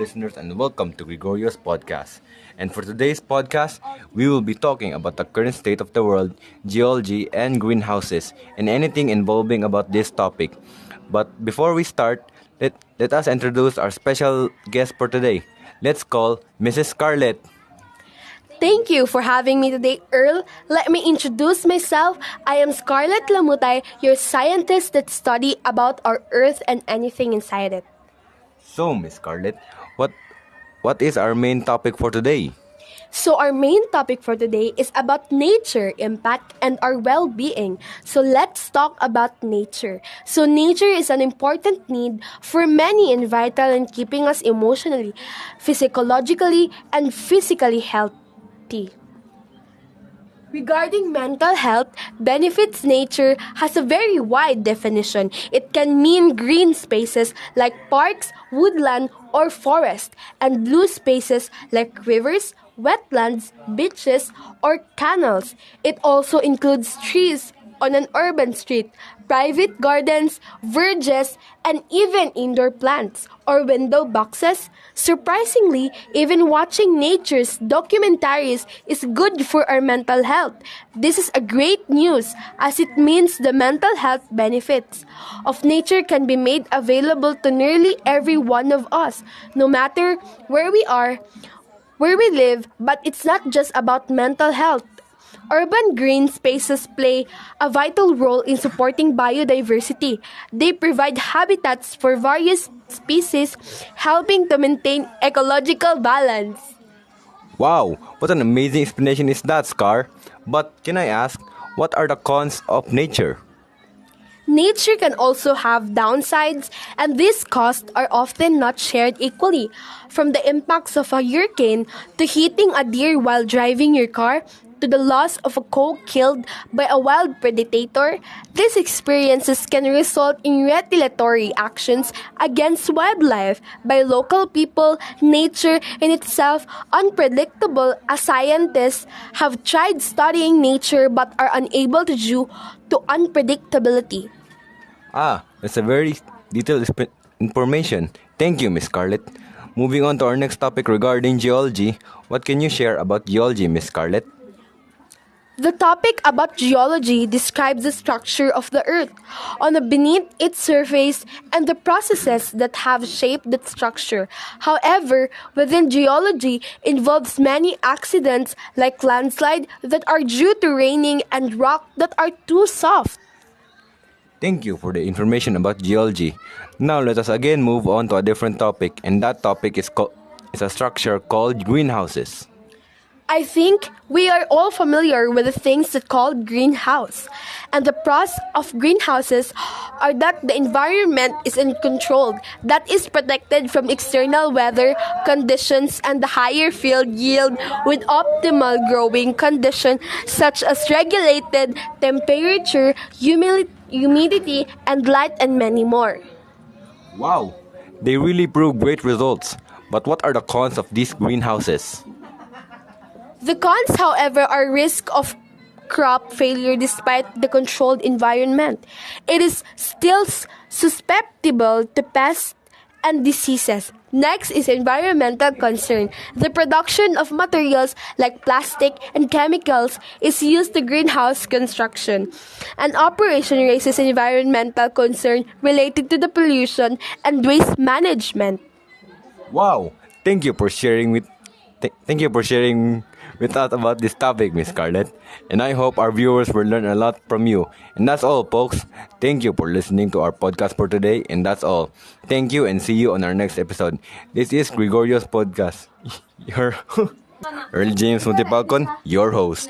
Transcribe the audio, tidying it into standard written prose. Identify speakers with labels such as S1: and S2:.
S1: listeners, and welcome to Gregorio's podcast. And for today's podcast, we will be talking about the current state of the world, geology, and greenhouses, and anything involving about this topic. But before we start, let us introduce our special guest for today. Let's call Mrs. Scarlett.
S2: Thank you for having me today, Earl. Let me introduce myself. I am Scarlett Lamutay, your scientist that study about our Earth and anything inside it.
S1: So, Miss Scarlett, what is our main topic for today?
S2: So our main topic for today is about nature, impact, and our well-being. So let's talk about nature. So nature is an important need for many and vital in keeping us emotionally, physiologically, and physically healthy. Regarding mental health, benefits nature has a very wide definition. It can mean green spaces like parks, woodland, or forest, and blue spaces like rivers, wetlands, beaches, or canals. It also includes trees on an urban street, private gardens, verges, and even indoor plants or window boxes. Surprisingly, even watching nature's documentaries is good for our mental health. This is a great news as it means the mental health benefits of nature can be made available to nearly every one of us, no matter where we are, where we live, but it's not just about mental health. Urban green spaces play a vital role in supporting biodiversity. They provide habitats for various species, helping to maintain ecological balance.
S1: Wow, what an amazing explanation is that, Scar. But can I ask, what are the cons of nature?
S2: Nature can also have downsides, and these costs are often not shared equally. From the impacts of a hurricane to hitting a deer while driving your car, to the loss of a cow killed by a wild predator, these experiences can result in retaliatory actions against wildlife by local people. Nature in itself unpredictable as scientists have tried studying nature but are unable to due to unpredictability.
S1: That's a very detailed information. Thank you, Miss Scarlett. Moving on to our next topic regarding geology. What can you share about geology, Miss Scarlett?
S2: The topic about geology describes the structure of the earth on and beneath its surface and the processes that have shaped that structure. However, within geology involves many accidents like landslide that are due to raining and rock that are too soft.
S1: Thank you for the information about geology. Now let us again move on to a different topic, and that topic is a structure called greenhouses.
S2: I think we are all familiar with the things that called greenhouse. And the pros of greenhouses are that the environment is controlled, that is protected from external weather conditions and the higher field yield with optimal growing conditions such as regulated temperature, humidity, and light, and many more.
S1: Wow, they really prove great results. But what are the cons of these greenhouses?
S2: The cons, however, are risk of crop failure despite the controlled environment. It is still susceptible to pests and diseases. Next is environmental concern. The production of materials like plastic and chemicals is used to greenhouse construction. And operation raises environmental concern related to the pollution and waste management.
S1: Wow, thank you for sharing with us about this topic, Miss Scarlett. And I hope our viewers will learn a lot from you. And that's all, folks. Thank you for listening to our podcast for today. And that's all. Thank you and see you on our next episode. This is Gregorio's podcast. Your Earl James Montipalcon, your host.